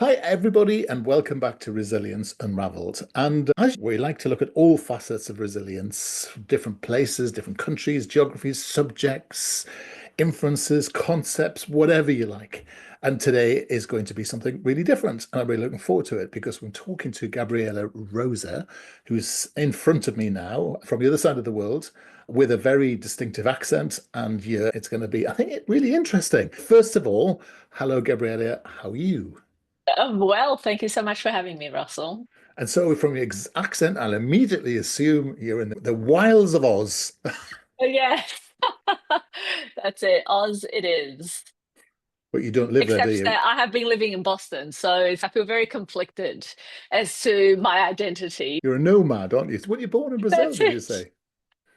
Hi, everybody, and welcome back to Resilience Unravelled. And as we like to look at all facets of resilience, different places, different countries, geographies, subjects, inferences, concepts, whatever you like. And today is going to be something really different. And I'm really looking forward to it because we're talking to Gabriela Rosa, who's in front of me now from the other side of the world with a very distinctive accent. And yeah, it's going to be, I think, really interesting. First of all, hello, Gabriela. How are you? Well, thank you so much for having me, Russell. And so, from your accent, I'll immediately assume you're in the wilds of Oz, Oh, yes, that's it. Oz it is. but you don't live there, do Except you? that I have been living in Boston, so I feel very conflicted as to my identity. You're a nomad, aren't you? Were you born in Brazil, That's did you it. say?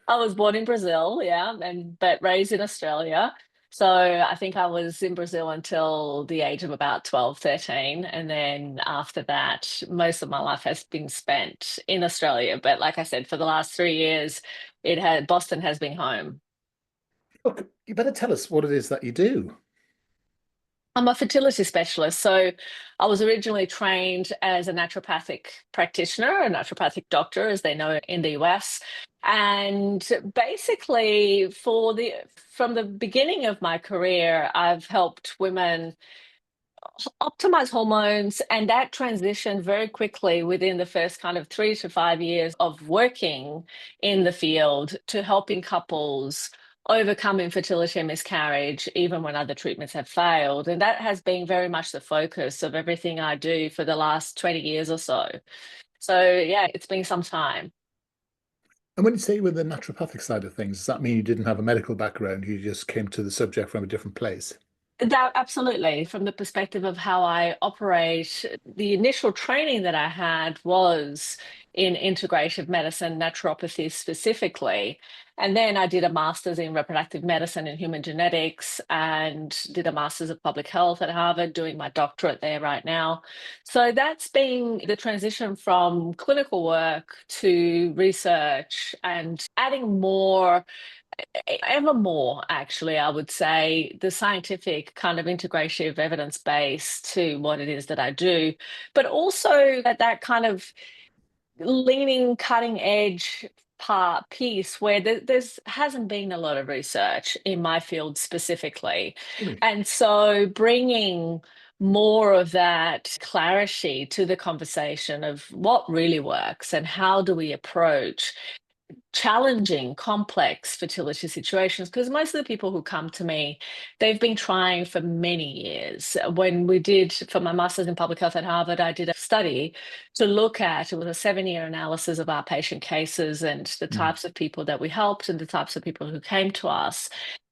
I was born in Brazil, yeah, and but raised in Australia. So I think I was in Brazil until the age of about 12, 13. And then after that, most of my life has been spent in Australia. But like I said, for the last 3 years, it had Boston has been home. Look, you better tell us what it is that you do. I'm a fertility specialist. So I was originally trained as a naturopathic practitioner, a naturopathic doctor, as they know in the US. And basically, from the beginning of my career, I've helped women optimize hormones, and that transitioned very quickly within the first kind of 3 to 5 years of working in the field to helping couples overcome infertility and miscarriage, even when other treatments have failed. And that has been very much the focus of everything I do for the last 20 years or so. So, yeah, it's been some time. And when you say with the naturopathic side of things, does that mean you didn't have a medical background? You just came to the subject from a different place? That absolutely, from the perspective of how I operate, the initial training that I had was in integrative medicine, naturopathy specifically. And then I did a master's in reproductive medicine and human genetics and did a master's of public health at Harvard, doing my doctorate there right now. So that's been the transition from clinical work to research and adding more ever more, actually, I would say, the scientific kind of integrative evidence base to what it is that I do, but also that kind of leaning cutting edge part piece where there's hasn't been a lot of research in my field specifically. Really? And so bringing more of that clarity to the conversation of what really works and how do we approach challenging, complex fertility situations, because most of the people who come to me, they've been trying for many years. When we did for my master's in public health at Harvard, I did a study to look at, it was a 7 year analysis of our patient cases and the Mm. types of people that we helped and the types of people who came to us.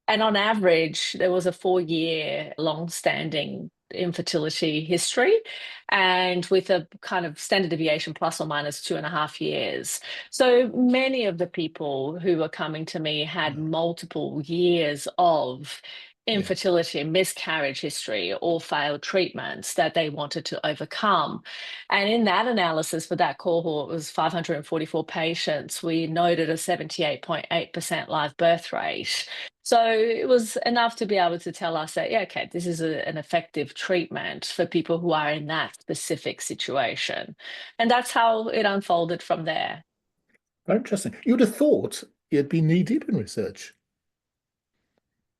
And on average, there was a 4 year long standing infertility history, and with a kind of standard deviation plus or minus 2.5 years. So many of the people who were coming to me had Yeah. multiple years of Yeah. infertility and miscarriage history or failed treatments that they wanted to overcome. And in that analysis for that cohort, it was 544 patients. We noted a 78.8% live birth rate. So it was enough to be able to tell us that, yeah, okay, this is an effective treatment for people who are in that specific situation. And that's how it unfolded from there. Very interesting. You'd have thought you'd be knee deep in research.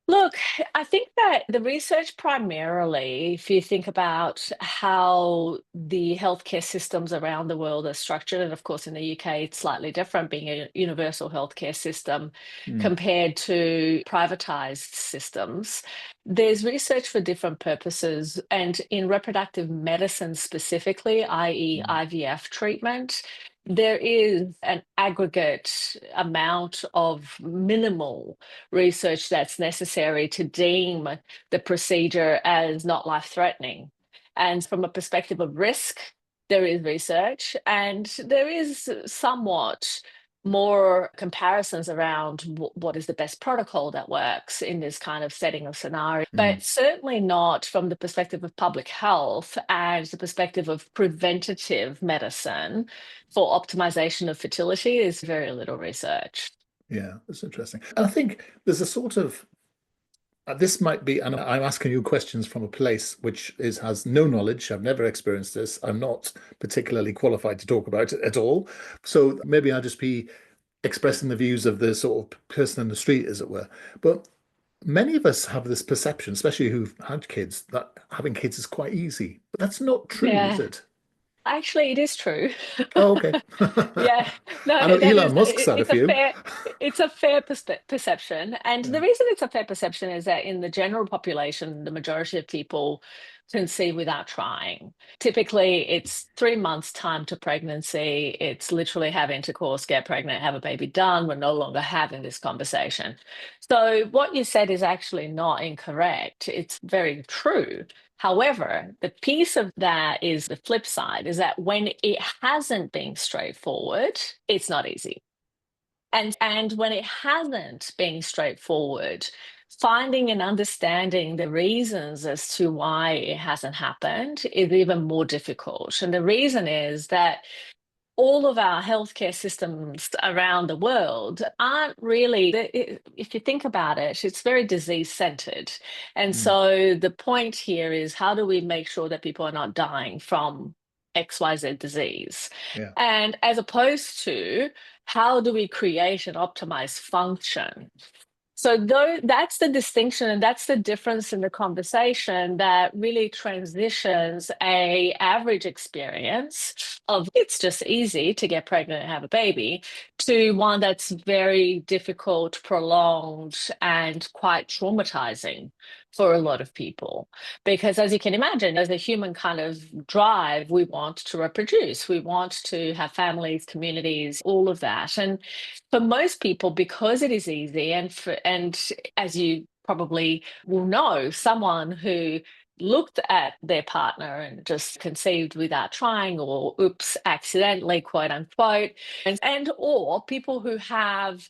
Look, I think that the research primarily, if you think about how the healthcare systems around the world are structured, and of course in the UK it's slightly different, being a universal healthcare system Mm. compared to privatized systems. There's research for different purposes, and in reproductive medicine specifically, i.e., Mm. IVF treatment, there is an aggregate amount of minimal research that's necessary to deem the procedure as not life threatening. And from a perspective of risk, there is research and there is somewhat more comparisons around what is the best protocol that works in this kind of setting of scenario, but Mm. certainly not from the perspective of public health and the perspective of preventative medicine for optimization of fertility is very little research. Yeah, that's interesting. And I think there's a sort of This might be, and I'm asking you questions from a place which is has no knowledge. I've never experienced this. I'm not particularly qualified to talk about it at all. So maybe I'll just be expressing the views of the sort of person in the street, as it were. But many of us have this perception, especially who've had kids, that having kids is quite easy. But that's not true, is Yeah, it? actually, it is true. Oh, okay. Yeah, I no, know that Elon is Musk's had a few. it's a fair perception. And Yeah. the reason it's a fair perception is that in the general population, the majority of people conceive without trying. Typically, it's 3 months time to pregnancy. It's literally have intercourse, get pregnant, have a baby done. We're no longer having this conversation. So what you said is actually not incorrect. It's very true. However, the piece of that is the flip side is that when it hasn't been straightforward, it's not easy. And when it hasn't been straightforward, finding and understanding the reasons as to why it hasn't happened is even more difficult. And the reason is that all of our healthcare systems around the world aren't really, if you think about it, it's very disease centered. And Mm, so the point here is how do we make sure that people are not dying from XYZ disease? yeah. And as opposed to how do we create and optimize function? So though that's the distinction and that's the difference in the conversation that really transitions a average experience of it's just easy to get pregnant and have a baby to one that's very difficult, prolonged, and quite traumatizing for a lot of people. Because as you can imagine, as a human kind of drive, we want to reproduce, we want to have families, communities, all of that. And for most people, because it is easy, and as you probably will know, someone who looked at their partner and just conceived without trying or oops accidentally quote unquote and or people who have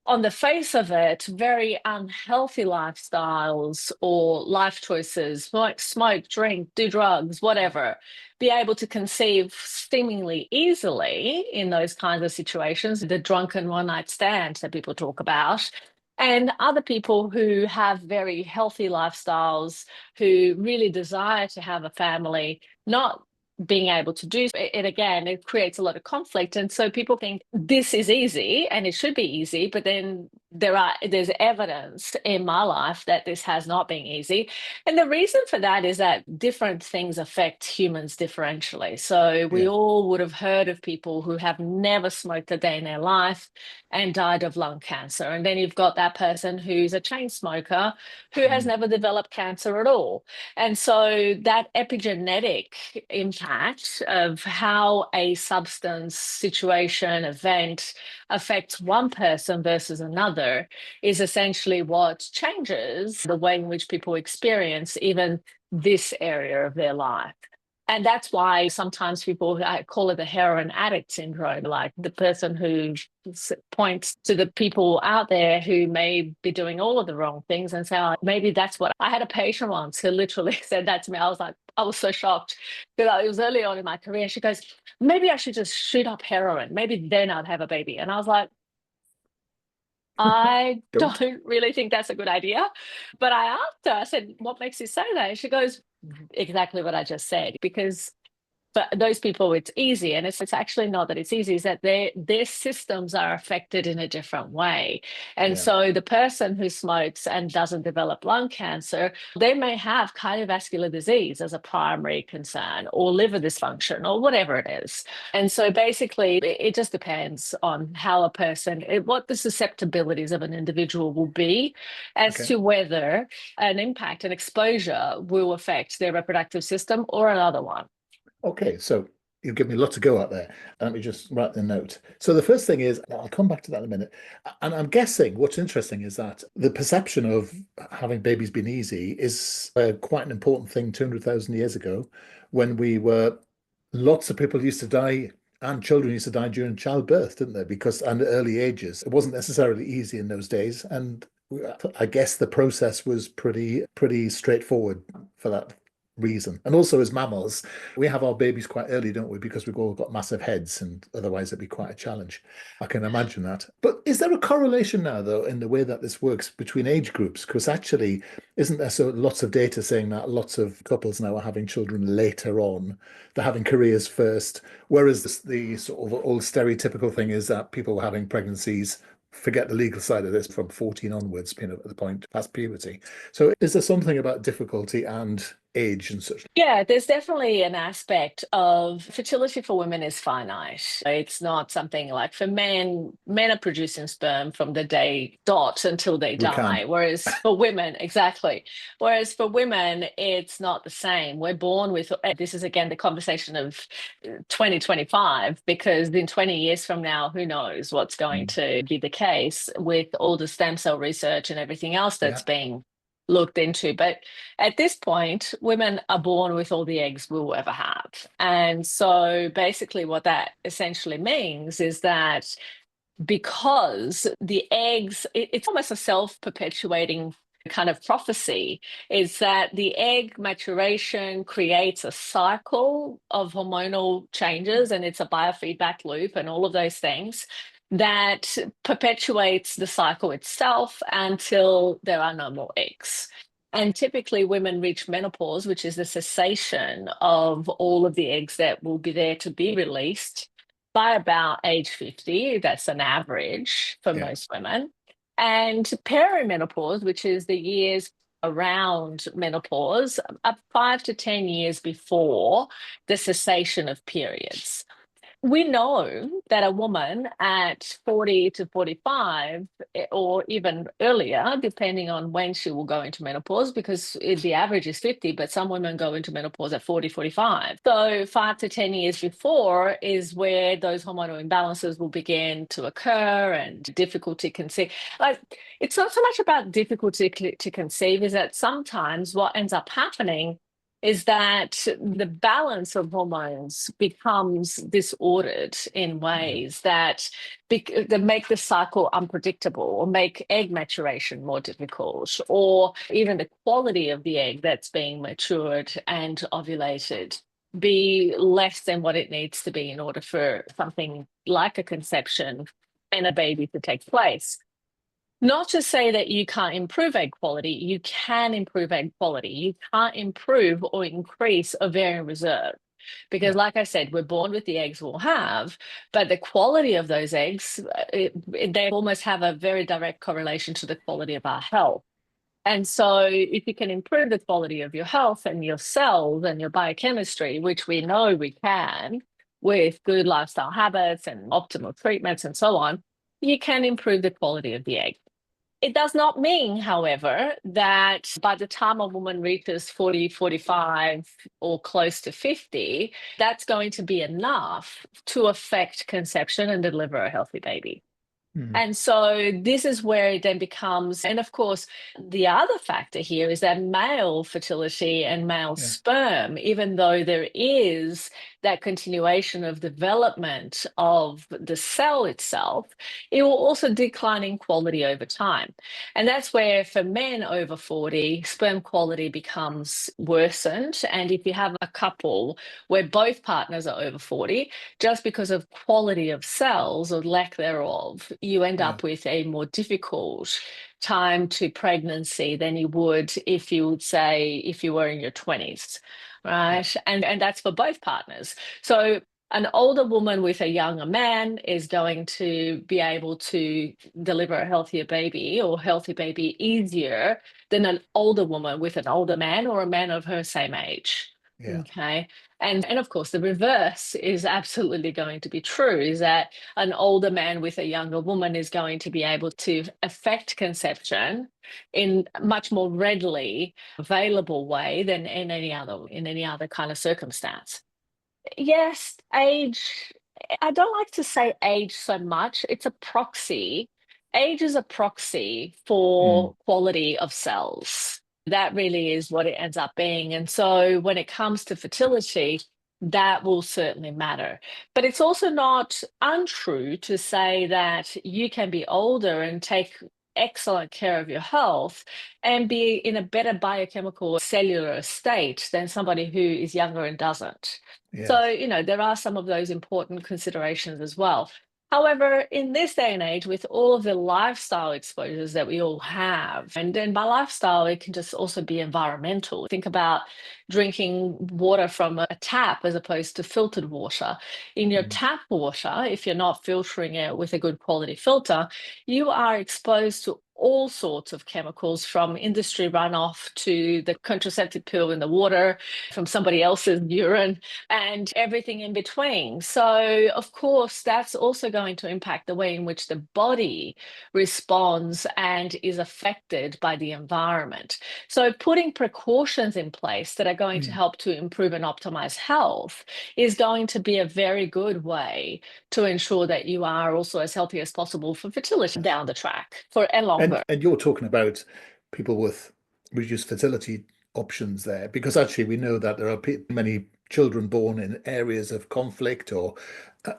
on the face of it, very unhealthy lifestyles or life choices, smoke, drink, do drugs, whatever, be able to conceive seemingly easily in those kinds of situations, the drunken one night stands that people talk about. And other people who have very healthy lifestyles, who really desire to have a family, not being able to do it again, it creates a lot of conflict. And so people think this is easy and it should be easy, but then there's evidence in my life that this has not been easy. And the reason for that is that different things affect humans differentially. So we Yeah. all would have heard of people who have never smoked a day in their life and died of lung cancer. And then you've got that person who's a chain smoker who has Mm, never developed cancer at all. And so that epigenetic impact of how a substance, situation, event affects one person versus another is essentially what changes the way in which people experience even this area of their life. And that's why sometimes people I call it the heroin addict syndrome, like the person who points to the people out there who may be doing all of the wrong things and say, oh, maybe that's what I had a patient once who literally said that to me. I was like, I was so shocked because it was early on in my career. She goes, maybe I should just shoot up heroin. Maybe then I'd have a baby. And I was like, I don't. don't really think that's a good idea. But I asked her, I said, what makes you say that? And she goes, exactly what I just said, because for those people it's easy, and it's actually not that it's easy, is that their systems are affected in a different way. And Yeah. so the person who smokes and doesn't develop lung cancer, they may have cardiovascular disease as a primary concern or liver dysfunction or whatever it is. And so basically it just depends on how a person what the susceptibilities of an individual will be as Okay. to whether an impact and exposure will affect their reproductive system or another one. Okay, so you've given me a lot to go at there. Let me just write the note. So the first thing is, I'll come back to that in a minute. And I'm guessing what's interesting is that the perception of having babies being easy is quite an important thing 200,000 years ago when lots of people used to die and children used to die during childbirth, didn't they? Because and early ages, it wasn't necessarily easy in those days. And I guess the process was pretty straightforward for that. reason. And also as mammals, we have our babies quite early, don't we? Because we've all got massive heads and otherwise it'd be quite a challenge. I can imagine that. But is there a correlation now, though, in the way that this works between age groups? Because actually, isn't there so lots of data saying that lots of couples now are having children later on? They're having careers first, whereas the sort of old stereotypical thing is that people having pregnancies, forget the legal side of this, from 14 onwards, at the point past puberty. So is there something about difficulty and age and such? Yeah, there's definitely an aspect of fertility for women is finite. It's not something like for men, men are producing sperm from the day dot until they We die. can. Whereas for women, exactly. Whereas for women, it's not the same. We're born with, this is again the conversation of 2025, because in 20 years from now, who knows what's going to be the case with all the stem cell research and everything else that's Yeah. being looked into. But at this point, women are born with all the eggs we'll ever have. And so basically, what that essentially means is that because the eggs, it's almost a self perpetuating kind of prophecy, is that the egg maturation creates a cycle of hormonal changes, and it's a biofeedback loop and all of those things that perpetuates the cycle itself until there are no more eggs. And typically, women reach menopause, which is the cessation of all of the eggs that will be there to be released, by about age 50. That's an average for Yeah. most women. And perimenopause, which is the years around menopause, up 5 to 10 years before the cessation of periods. We know that a woman at 40 to 45, or even earlier, depending on when she will go into menopause, because the average is 50, but some women go into menopause at 40, 45. So 5 to 10 years before is where those hormonal imbalances will begin to occur and difficulty conceive. Like, it's not so much about difficulty to conceive, is that sometimes what ends up happening is that the balance of hormones becomes disordered in ways that make the cycle unpredictable, or make egg maturation more difficult, or even the quality of the egg that's being matured and ovulated be less than what it needs to be in order for something like a conception and a baby to take place. Not to say that you can't improve egg quality, you can improve egg quality. You can't improve or increase ovarian reserve. Because, Yeah. like I said, we're born with the eggs we'll have, but the quality of those eggs, they almost have a very direct correlation to the quality of our health. And so, if you can improve the quality of your health and your cells and your biochemistry, which we know we can with good lifestyle habits and optimal treatments and so on, you can improve the quality of the egg. It does not mean, however, that by the time a woman reaches 40, 45, or close to 50, that's going to be enough to affect conception and deliver a healthy baby. Mm. And so this is where it then becomes, and of course, the other factor here is that male fertility and male Yeah. sperm, even though there is that continuation of development of the cell itself, it will also decline in quality over time. And that's where for men over 40, sperm quality becomes worsened. And if you have a couple where both partners are over 40, just because of quality of cells or lack thereof, you end Yeah. up with a more difficult time to pregnancy than you would if you would say if you were in your 20s, right? And that's for both partners. So an older woman with a younger man is going to be able to deliver a healthier baby, or healthy baby, easier than an older woman with an older man, or a man of her same age. Yeah. Okay. And of course, the reverse is absolutely going to be true, is that an older man with a younger woman is going to be able to affect conception in a much more readily available way than in any other kind of circumstance. Yes, age, I don't like to say age so much. It's a proxy. Age is a proxy Mm. for quality of cells. That really is what it ends up being. And so when it comes to fertility, that will certainly matter. But it's also not untrue to say that you can be older and take excellent care of your health and be in a better biochemical cellular state than somebody who is younger and doesn't. So, Yes. there are some of those important considerations as well. However, in this day and age, with all of the lifestyle exposures that we all have, and then by lifestyle, it can just also be environmental. Think about drinking water from a tap as opposed to filtered water. In your Mm. tap water, if you're not filtering it with a good quality filter, you are exposed to all sorts of chemicals, from industry runoff to the contraceptive pill in the water, from somebody else's urine, and everything in between. So, of course, that's also going to impact the way in which the body responds and is affected by the environment. So, putting precautions in place that are going to Mm. help to improve and optimize health is going to be a very good way to ensure that you are also as healthy as possible for fertility Yes. down the track for and longer. And you're talking about people with reduced fertility options there, because actually we know that there are many children born in areas of conflict or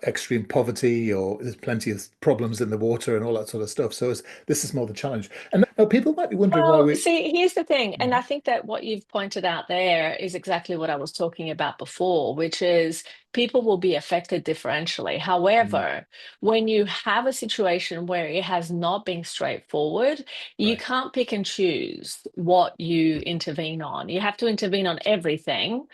extreme poverty, or there's plenty of problems in the water and all that sort of stuff. So this is more the challenge. And now people might be wondering why Well, we. see, here's the thing, and Mhm. I think that what you've pointed out there is exactly what I was talking about before, which is people will be affected differentially. Mm. However, when you have a situation where it has not been straightforward, you Right. can't pick and choose what you intervene on. You have to intervene on everything.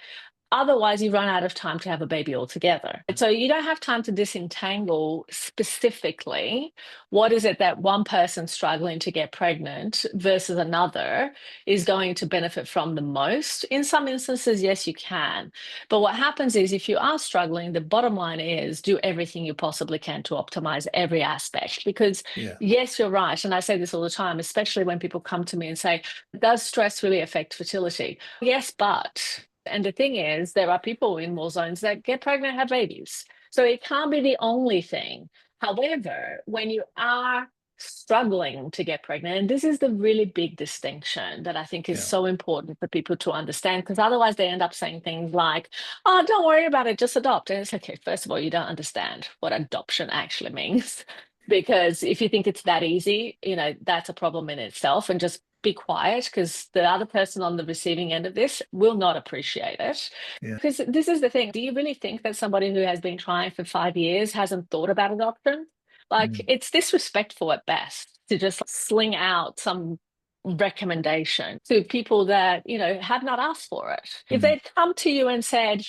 Otherwise, you run out of time to have a baby altogether. So you don't have time to disentangle specifically what is it that one person struggling to get pregnant versus another is going to benefit from the most. In some instances, yes, you can. But what happens is if you are struggling, the bottom line is do everything you possibly can to optimize every aspect. Because Yeah. yes, you're right. And I say this all the time, especially when people come to me and say, does stress really affect fertility? Yes, but. And the thing is, there are people in war zones that get pregnant and have babies. So it can't be the only thing. However, when you are struggling to get pregnant, and this is the really big distinction that I think is Yeah. so important for people to understand, because otherwise they end up saying things like, oh, don't worry about it, just adopt. And it's okay, first of all, you don't understand what adoption actually means. Because if you think it's that easy, that's a problem in itself. And just be quiet, because the other person on the receiving end of this will not appreciate it. Yeah. Because this is the thing. Do you really think that somebody who has been trying for 5 years hasn't thought about adoption? Like, Mm. it's disrespectful at best to just sling out some recommendation to people that, have not asked for it. If Mm. they'd come to you and said,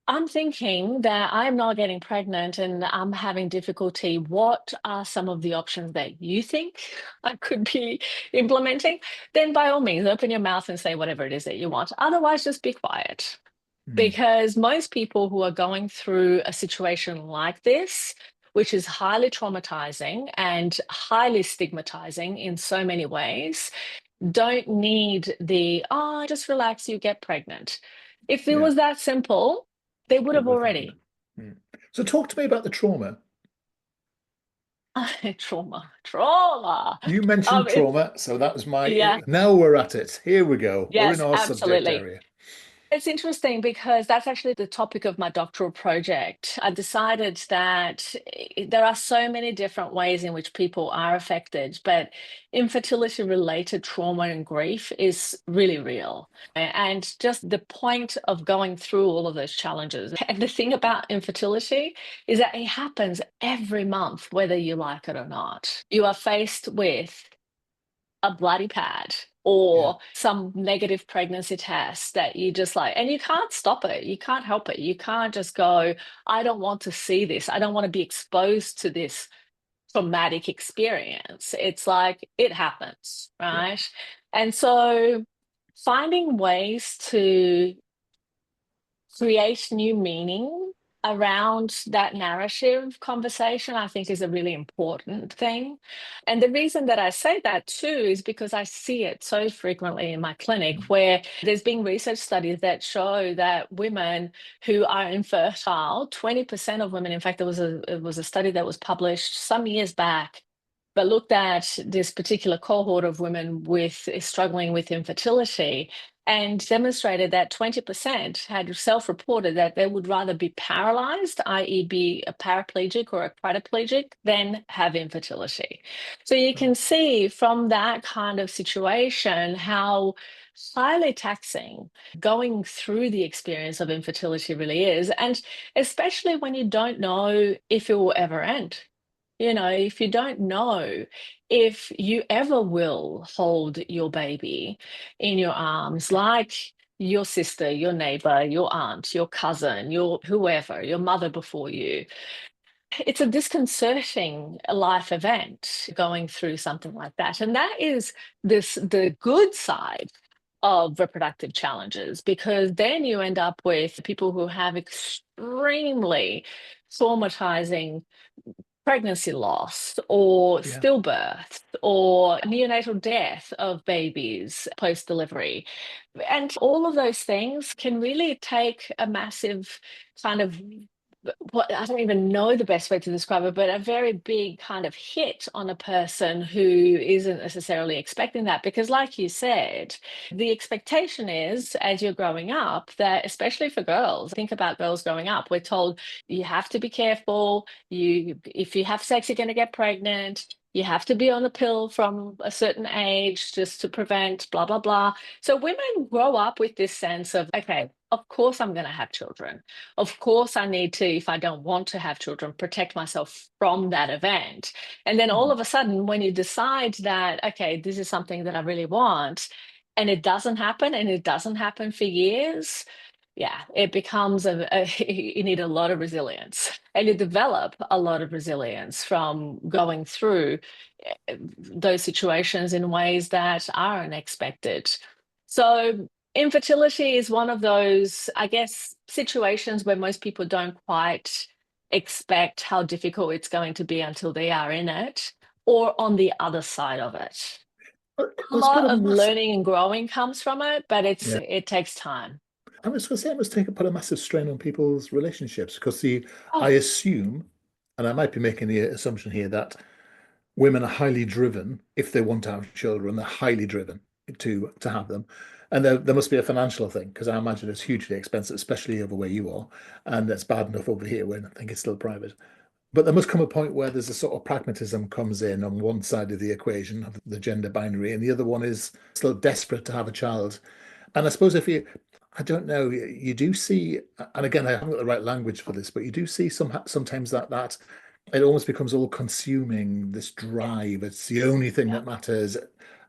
I'm thinking that I'm not getting pregnant and I'm having difficulty. What are some of the options that you think I could be implementing? Then, by all means, open your mouth and say whatever it is that you want. Otherwise, just be quiet. Mm. Because most people who are going through a situation like this, which is highly traumatizing and highly stigmatizing in so many ways, don't need just relax, you get pregnant. If it Yeah. was that simple, they would They have would have done already. it. Mm. So talk to me about the trauma. Trauma. You mentioned It's trauma, so that was my. Yeah, Now we're at it. Here we go. We're in yes, our subject absolutely. area. It's interesting because that's actually the topic of my doctoral project. I decided that there are so many different ways in which people are affected, but infertility related trauma and grief is really real. And just the point of going through all of those challenges. And the thing about infertility is that it happens every month, whether you like it or not. You are faced with a bloody pad Yeah. or some negative pregnancy test that you just like, and you can't stop it. You can't help it. You can't just go, I don't want to see this. I don't want to be exposed to this traumatic experience. It's like it happens, Yeah. right? And so finding ways to create new meaning around that narrative conversation, I think is a really important thing. And the reason that I say that too is because I see it so frequently in my clinic Mm. where there's been research studies that show that women who are infertile, 20% of women, in fact, it was a study that was published some years back but looked at this particular cohort of women with struggling with infertility, and demonstrated that 20% had self-reported that they would rather be paralyzed, i.e. be a paraplegic or a quadriplegic, than have infertility. So you can see from that kind of situation how highly taxing going through the experience of infertility really is, and especially when you don't know if it will ever end. If you don't know if you ever will hold your baby in your arms, like your sister, your neighbor, your aunt, your cousin, your whoever, your mother before you, it's a disconcerting life event going through something like that. And that is the good side of reproductive challenges, because then you end up with people who have extremely traumatizing pregnancy loss or Yeah. stillbirth or neonatal death of babies post delivery. And all of those things can really take a massive kind of, what I don't even know the best way to describe it, but a very big kind of hit on a person who isn't necessarily expecting that. Because, like you said, the expectation is, as you're growing up, that especially for girls, think about girls growing up, we're told you have to be careful. If you have sex, you're going to get pregnant. You have to be on the pill from a certain age just to prevent blah, blah, blah. So women grow up with this sense of, okay, of course I'm going to have children. Of course I need to, if I don't want to have children, protect myself from that event. And then all Mhm. of a sudden, when you decide that, okay, this is something that I really want, and it doesn't happen, and it doesn't happen for years, yeah, it becomes you need a lot of resilience, and you develop a lot of resilience from going through those situations in ways that are unexpected. So infertility is one of those, I guess, situations where most people don't quite expect how difficult it's going to be until they are in it or on the other side of it. Well, A it must put lot a of massive, learning and growing comes from it, but yeah. it takes time. I was going to say it must put a massive strain on people's relationships because I Oh, assume, and I might be making the assumption here that women are highly driven if they want to have children. They're highly driven to have them, and there must be a financial thing because I imagine it's hugely expensive, especially over where you are, and it's bad enough over here when I think it's still private. But there must come a point where there's a sort of pragmatism comes in on one side of the equation of the gender binary, and the other one is still desperate to have a child. And I suppose I don't know, you do see, and again, I haven't got the right language for this, but you do see sometimes that it almost becomes all consuming, this yeah. drive. It's the only thing Yeah. that matters,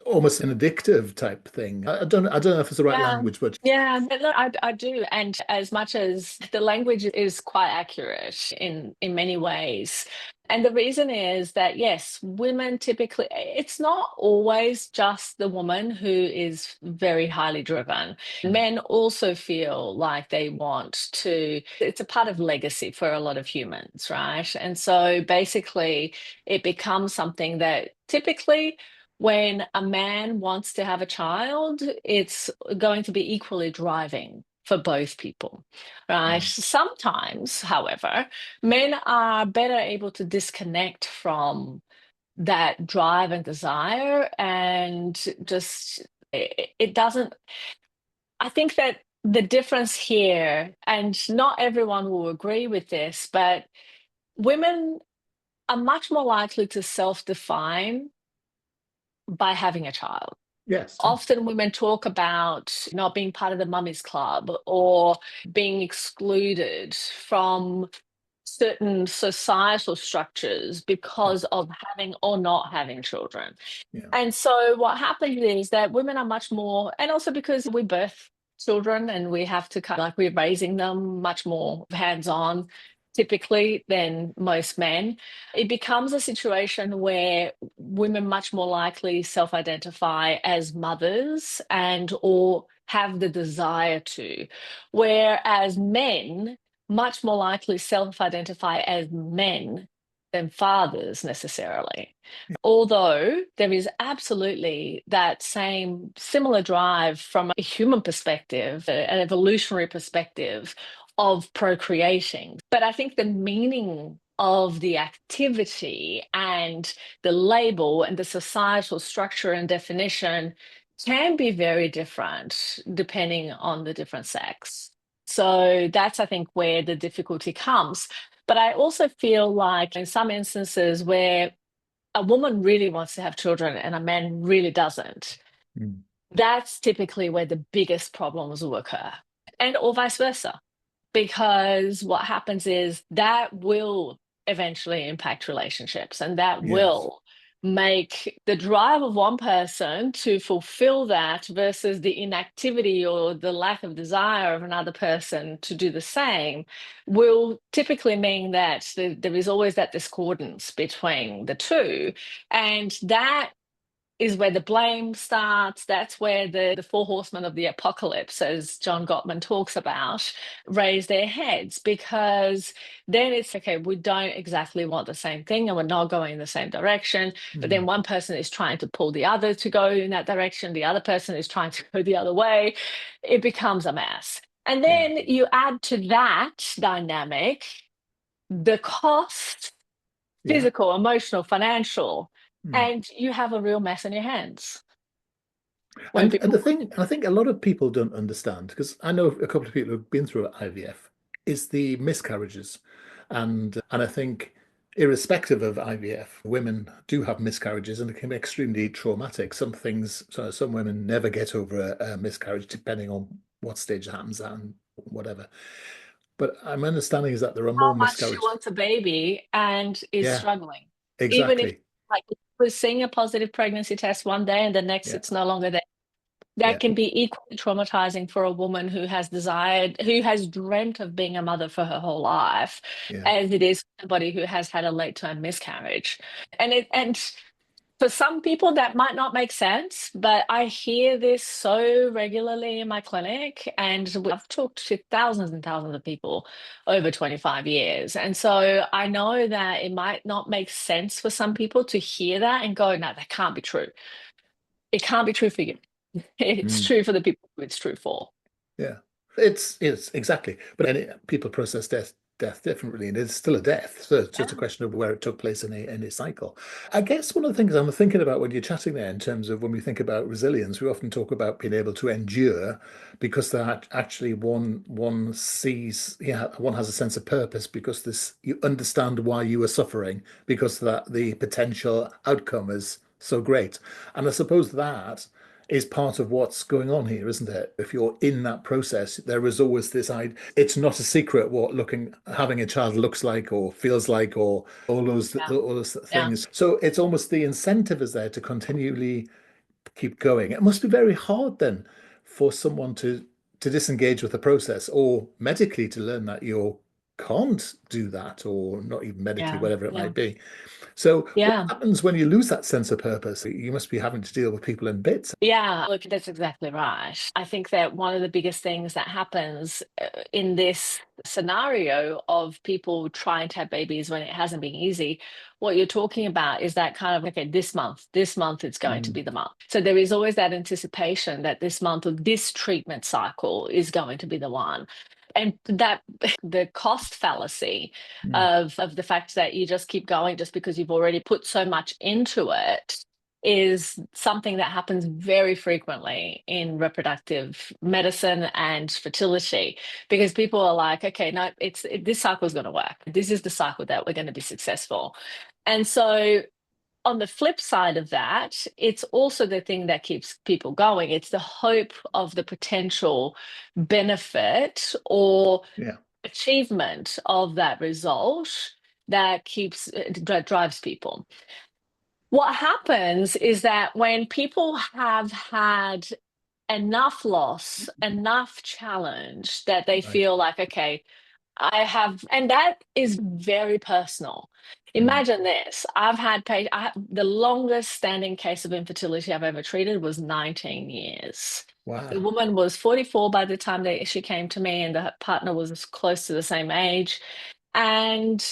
almost an addictive type thing. I don't know if it's the right Yeah, language, but yeah, but look, I do, and as much as the language is quite accurate in many ways, and the reason is that yes, women typically, it's not always just the woman who is very highly driven. Men also feel like they want to. It's a part of legacy for a lot of humans, right? And so basically, it becomes something that typically, when a man wants to have a child, it's going to be equally driving for both people, right? yeah, Sometimes, however, men are better able to disconnect from that drive and desire, and just it doesn't. I think that the difference here, and not everyone will agree with this, but women are much more likely to self define by having a child. yes, Often women talk about not being part of the mummies club or being excluded from certain societal structures yeah, because of having or not having children. yeah, And so what happens is that women are much more, and also because we birth children and we have to kind of like we're raising them much more hands-on typically than most men, it becomes a situation where women much more likely self-identify as mothers and or have the desire to, whereas men much more likely self-identify as men than fathers necessarily. Although there is absolutely that same similar drive from a human perspective, an evolutionary perspective of procreating. But I think the meaning of the activity and the label and the societal structure and definition can be very different depending on the different sex. So that's, I think, where the difficulty comes. But I also feel like in some instances where a woman really wants to have children and a man really doesn't, Mm. that's typically where the biggest problems will occur, and or vice versa, because what happens is that will eventually impact relationships, and that Yes. will make the drive of one person to fulfill that versus the inactivity or the lack of desire of another person to do the same will typically mean that there is always that discordance between the two. And that is where the blame starts. That's where the four horsemen of the apocalypse, as John Gottman talks about, raise their heads, because then it's okay, we don't exactly want the same thing and we're not going in the same direction. But then Mm. one person is trying to pull the other to go in that direction, the other person is trying to go the other way. It becomes a mess. And Yeah. then you add to that dynamic the cost, Yeah. physical, emotional, financial, Mm. and you have a real mess in your hands when And people the thing I think a lot of people don't understand, because I know a couple of people who've been through IVF, is the miscarriages. And I think irrespective of IVF, women do have miscarriages and it can be extremely traumatic. Some women never get over a miscarriage depending on what stage it happens at and whatever. But my understanding is that there are how more much she miscarriages. wants a baby and is Yeah, struggling. Even if exactly. like we're seeing a positive pregnancy test one day and the next Yeah, it's no longer there. That yeah, can be equally traumatizing for a woman who has desired, who has dreamt of being a mother for her whole life, yeah. as it is somebody who has had a late term miscarriage. And for some people, that might not make sense, but I hear this so regularly in my clinic, and I've talked to thousands and thousands of people over 25 years. And so I know that it might not make sense for some people to hear that and go, no, that can't be true. It can't be true for you. It's Mm. true for the people who it's true for. Yeah, it's exactly. But people process death differently, and it's still a death. So it's just a Yeah. question of where it took place in a cycle. I guess one of the things I'm thinking about when you're chatting there, in terms of when we think about resilience, we often talk about being able to endure, because that actually one sees, yeah, one has a sense of purpose, because this you understand why you are suffering, because that the potential outcome is so great. And I suppose that is part of what's going on here, isn't it? If you're in that process, there is always this idea. It's not a secret what having a child looks like or feels like, or Yeah. all those Yeah. things. So it's almost the incentive is there to continually keep going. It must be very hard then for someone to disengage with the process, or medically to learn that you can't do that, or not even medically, Yeah. whatever it Yeah. might be. So what Yeah. happens when you lose that sense of purpose? You must be having to deal with people in bits. Yeah, look, that's exactly right. I think that one of the biggest things that happens in this scenario of people trying to have babies when it hasn't been easy, what you're talking about is that kind of, okay, this month it's going to Mm. be the month. So there is always that anticipation that this month of this treatment cycle is going to be the one. And that the cost fallacy Mm. of the fact that you just keep going just because you've already put so much into it is something that happens very frequently in reproductive medicine and fertility, because people are like, okay, no, this cycle is going to work. This is the cycle that we're going to be successful. And so on the flip side of that, it's also the thing that keeps people going. It's the hope of the potential benefit or Yeah. achievement of that result that drives people. What happens is that when people have had enough loss, enough challenge, that they Right. feel like, okay, I have, and that is very personal. Mm. Imagine this. The longest standing case of infertility I've ever treated was 19 years. The Wow. woman was 44 by the time that she came to me, and the partner was close to the same age. And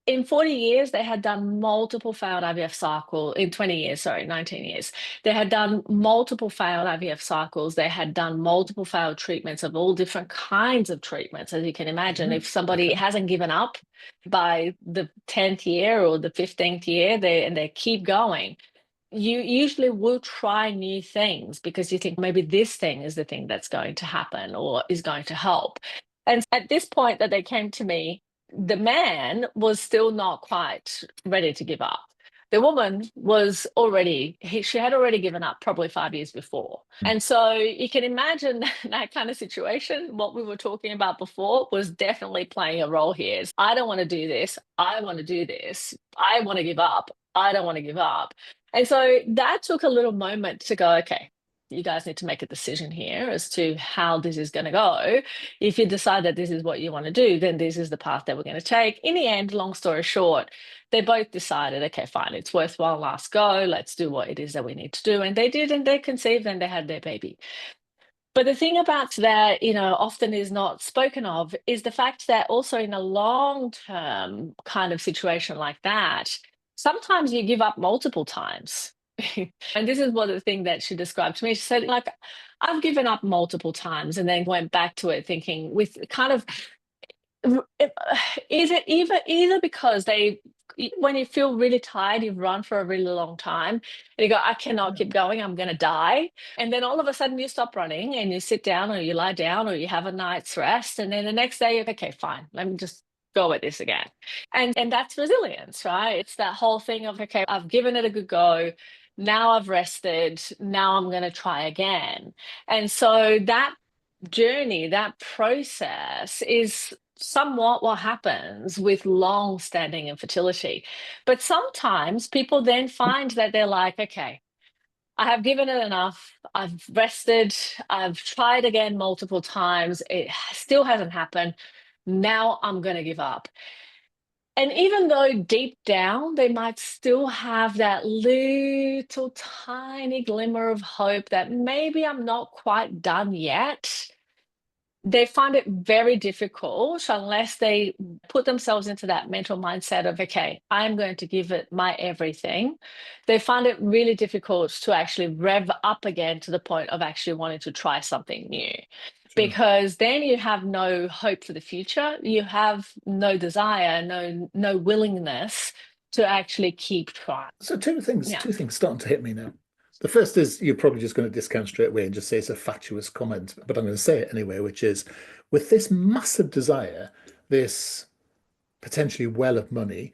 in 40 years, they had done multiple failed IVF cycles. In 20 years, sorry, 19 years, they had done multiple failed IVF cycles. They had done multiple failed treatments of all different kinds of treatments, as you can imagine. Yeah. If somebody Okay. hasn't given up by the 10th year or the 15th year, they keep going. you usually will try new things because you think maybe this thing is the thing that's going to happen or is going to help. And at this point that they came to me, the man was still not quite ready to give up. The woman was already, she had already given up probably 5 years before. And so you can imagine that kind of situation. What we were talking about before was definitely playing a role here. I don't want to do this. I want to do this. I want to give up. I don't want to give up. And so that took a little moment to go, okay, you guys need to make a decision here as to how this is going to go. If you decide that this is what you want to do, then this is the path that we're going to take. In the end, long story short, they both decided, okay, fine, it's worthwhile, let's go, let's do what it is that we need to do. And they did, and they conceived and they had their baby. But the thing about that, often is not spoken of is the fact that also in a long-term kind of situation like that, sometimes you give up multiple times. And this is what the thing that she described to me. She said, like, I've given up multiple times and then went back to it thinking with kind of, is it either because when you feel really tired, you've run for a really long time and you go, I cannot keep going, I'm going to die. And then all of a sudden you stop running and you sit down or you lie down or you have a night's rest. And then the next day, you're okay, fine, let me just go at this again. And that's resilience, right? It's that whole thing of, okay, I've given it a good go. Now I've rested. Now I'm going to try again. And so that journey, that process is somewhat what happens with long-standing infertility. But sometimes people then find that they're like, okay, I have given it enough. I've rested. I've tried again multiple times. It still hasn't happened. Now I'm going to give up. And even though deep down they might still have that little tiny glimmer of hope that maybe I'm not quite done yet, they find it very difficult unless they put themselves into that mental mindset of, okay, I'm going to give it my everything. They find it really difficult to actually rev up again to the point of actually wanting to try something new. Sure. Because then you have no hope for the future. You have no desire, no willingness to actually keep trying. So two things, Yeah. two things starting to hit me now. The first is you're probably just going to discount straight away and just say it's a fatuous comment, but I'm going to say it anyway, which is with this massive desire, this potentially well of money,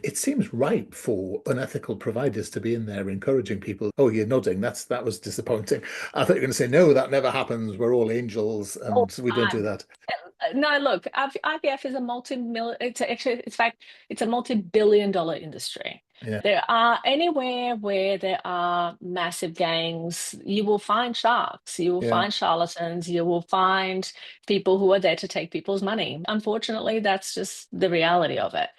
it seems ripe for unethical providers to be in there encouraging people. Oh, you're nodding. That was disappointing. I thought you were going to say, no, that never happens. We're all angels All and we the don't do time. that. No, look, IVF is a actually, in fact, it's a multi-billion dollar industry. Yeah, There are anywhere where there are massive gangs, you will find sharks, you will yeah, find charlatans, you will find people who are there to take people's money. Unfortunately, that's just the reality of it.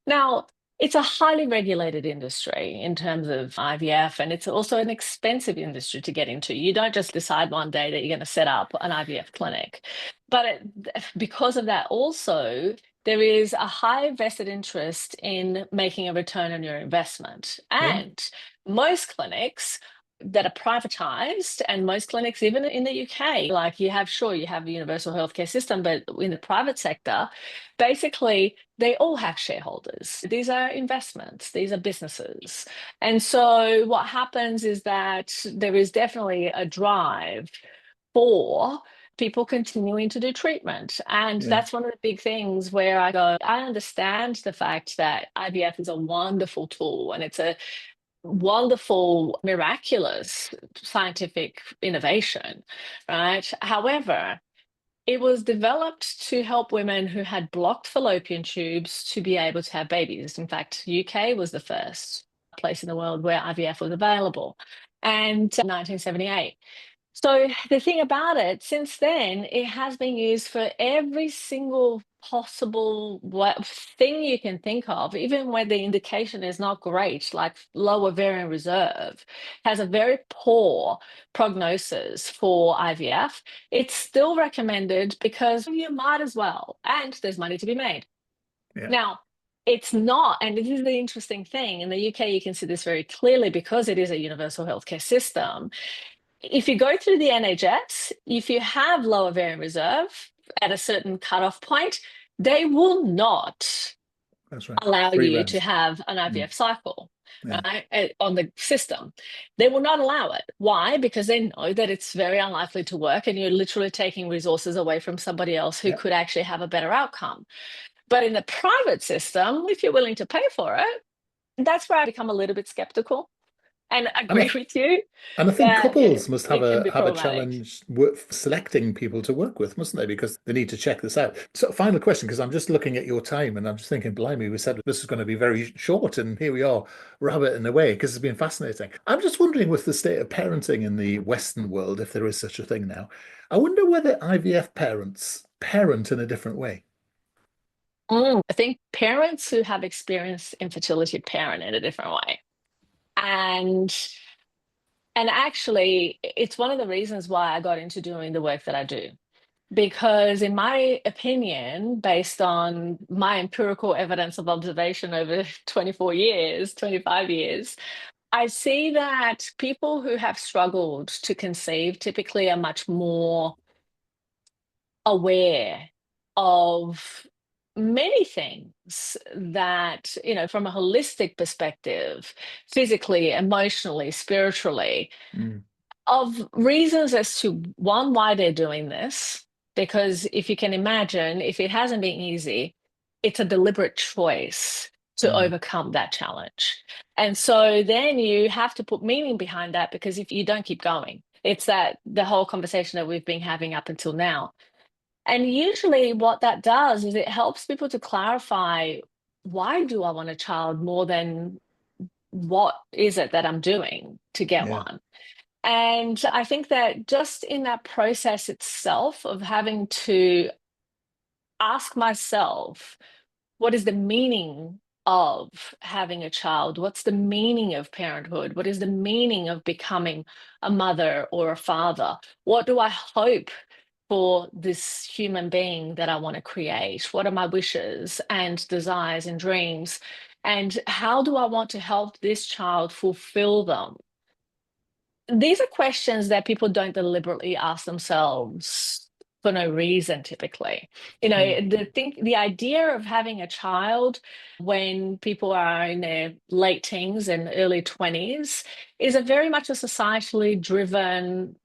Now, it's a highly regulated industry in terms of IVF, and it's also an expensive industry to get into. You don't just decide one day that you're going to set up an IVF clinic. But because of that, also, there is a high vested interest in making a return on your investment. yeah, And most clinics that are privatized, and most clinics, even in the UK, like you have a universal healthcare system, but in the private sector, basically, they all have shareholders. These are investments, these are businesses. And so what happens is that there is definitely a drive for people continuing to do treatment. And yeah, that's one of the big things where I go, I understand the fact that IVF is a wonderful tool and it's a wonderful, miraculous scientific innovation, right? However, it was developed to help women who had blocked fallopian tubes to be able to have babies. In fact, UK was the first place in the world where IVF was available, and 1978. So the thing about it, since then, it has been used for every single possible thing you can think of, even when the indication is not great, like low ovarian reserve, has a very poor prognosis for IVF. It's still recommended because you might as well, and there's money to be made. yeah, Now, it's not, and this is the interesting thing. In the UK, you can see this very clearly because it is a universal healthcare system. If you go through the NHS, if you have low ovarian reserve at a certain cutoff point, they will not that's right. allow Free you to rent. have an Mm, IVF cycle. Yeah. right, on the system. They will not allow it. Why? Because they know that it's very unlikely to work and you're literally taking resources away from somebody else who Yeah. could actually have a better outcome. But in the private system, if you're willing to pay for it, that's where I become a little bit skeptical and And agree with you I think that couples must it can be have a problematic. challenge selecting people to work with, mustn't they? Because they need to check this out. So, final question, because I'm just looking at your time and I'm just thinking, blimey, we said this is going to be very short, and here we are, rabbiting away because it's been fascinating. I'm just wondering, with the state of parenting in the Western world, if there is such a thing now, I wonder whether IVF parents parent in a different way. I think parents who have experienced infertility parent in a different way. And actually, it's one of the reasons why I got into doing the work that I do. Because, in my opinion, based on my empirical evidence of observation over 24 years, 25 years, I see that people who have struggled to conceive typically are much more aware of many things that, from a holistic perspective, physically, emotionally, spiritually, Mm, of reasons as to one, why they're doing this. Because if you can imagine, if it hasn't been easy, it's a deliberate choice to mm, overcome that challenge. And so then you have to put meaning behind that, because if you don't keep going, it's that the whole conversation that we've been having up until now. And usually what that does is it helps people to clarify, why do I want a child more than what is it that I'm doing to get yeah. one? And I think that just in that process itself of having to ask myself, what is the meaning of having a child? What's the meaning of parenthood? What is the meaning of becoming a mother or a father? What do I hope for this human being that I want to create? What are my wishes and desires and dreams? And how do I want to help this child fulfill them? These are questions that people don't deliberately ask themselves for no reason, typically. Mm, The idea of having a child when people are in their late teens and early 20s is a very much a societally driven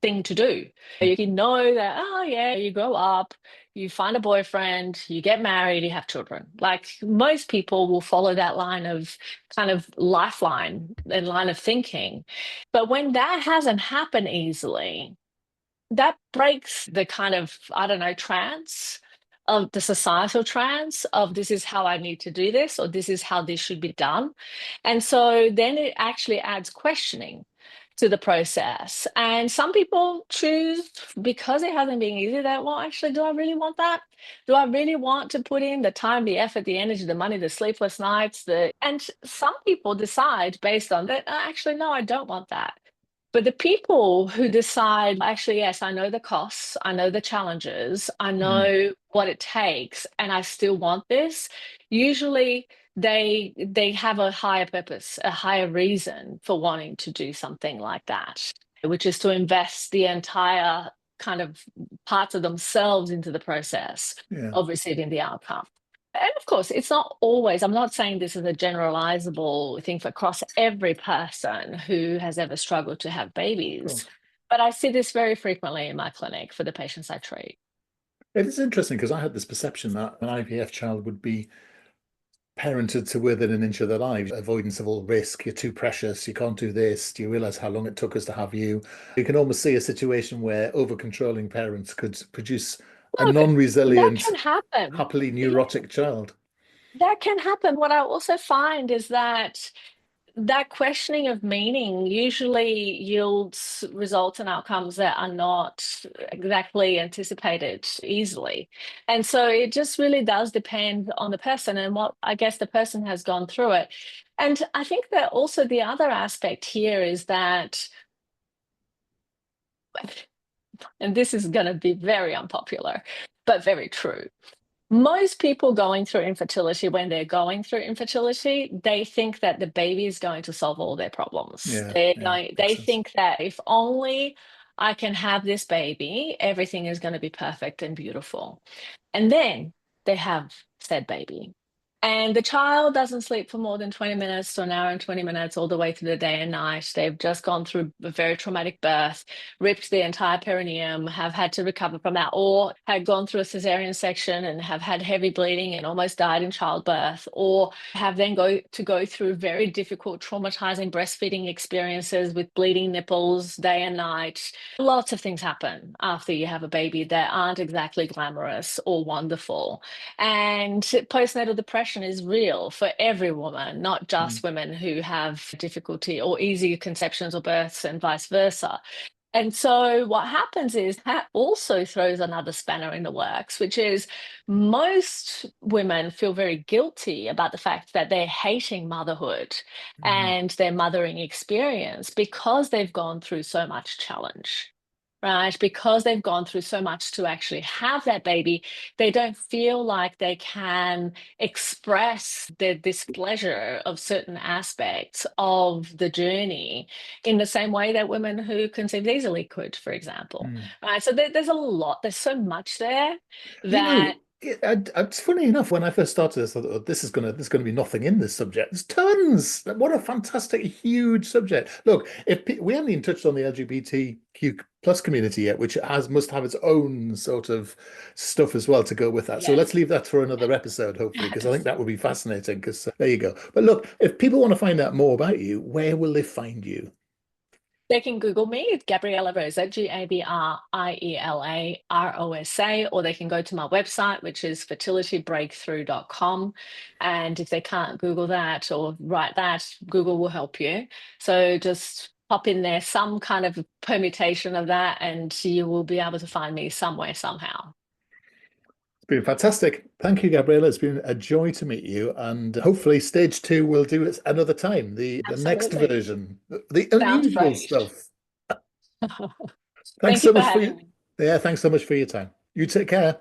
thing to do. You know that, oh yeah, you grow up, you find a boyfriend, you get married, you have children. Like, most people will follow that line of kind of lifeline and line of thinking. But when that hasn't happened easily, that breaks the kind of, I don't know, trance of the societal trance of, this is how I need to do this, or this is how this should be done. And so then it actually adds questioning to the process. And some people choose, because it hasn't been easy, that, well, actually, do I really want that? Do I really want to put in the time, the effort, the energy, the money, the sleepless nights? And some people decide based on that, actually, no, I don't want that. But the people who decide, actually, yes, I know the costs, I know the challenges, I mm, know what it takes, and I still want this, usually they have a higher purpose, a higher reason for wanting to do something like that, which is to invest the entire kind of parts of themselves into the process yeah. of receiving the outcome. And of course, it's not always, I'm not saying this is a generalizable thing for across every person who has ever struggled to have Of babies, course. but I see this very frequently in my clinic for the patients I treat. It is interesting because I had this perception that an IVF child would be parented to within an inch of their lives. Avoidance of all risk. You're too precious. You can't do this. Do you realize how long it took us to have you? You can almost see a situation where over-controlling parents could produce a Look, that non-resilient, can happen. happily Yeah, neurotic child. that can happen. What I also find is that that questioning of meaning usually yields results and outcomes that are not exactly anticipated easily. And so it just really does depend on the person and what, I guess, the person has gone through it. And I think that also the other aspect here is that, and this is going to be very unpopular, but very true. Most people going through infertility, when they're going through infertility, they think that the baby is going to solve all their problems. Yeah, They're yeah, going, makes they sense. think that if only I can have this baby, everything is going to be perfect and beautiful. And then they have said baby. And the child doesn't sleep for more than 20 minutes to an hour and 20 minutes all the way through the day and night. They've just gone through a very traumatic birth, ripped the entire perineum, have had to recover from that, or had gone through a cesarean section and have had heavy bleeding and almost died in childbirth, or have then go through very difficult, traumatizing breastfeeding experiences with bleeding nipples day and night. Lots of things happen after you have a baby that aren't exactly glamorous or wonderful. And postnatal depression is real for every woman, not just Mm. women who have difficulty or easy conceptions or births and vice versa. And so what happens is that also throws another spanner in the works, which is most women feel very guilty about the fact that they're hating motherhood Mm. and their mothering experience because they've gone through so much challenge. Right, because they've gone through so much to actually have that baby, they don't feel like they can express their displeasure of certain aspects of the journey in the same way that women who conceive easily could, for example. Mm. Right, so there's a lot, there's so much there You that know, it's funny enough, when I first started this, I thought, "Oh, there's gonna be nothing in this subject. There's tons. What a fantastic, huge subject. Look, we haven't even touched on the LGBTQ plus community yet, which must have its own sort of stuff as well to go with that. So let's yes. leave that for another episode, hopefully, because I think that would be fascinating. Because there you go. But look, if people want to find out more about you, where will they find you? They can Google me, it's Gabriela Rosa, Gabriela Rosa, or they can go to my website, which is fertilitybreakthrough.com. And if they can't Google that or write that, Google will help you. So just pop in there some kind of permutation of that, and you will be able to find me somewhere, somehow. It's been fantastic. Thank you, Gabriela. It's been a joy to meet you. And hopefully, stage two we'll do it another time. The next Absolutely. version, the Sounds unusual great. stuff. Thanks Thank you so for much for having your, me. yeah, thanks so much for your time. You take care.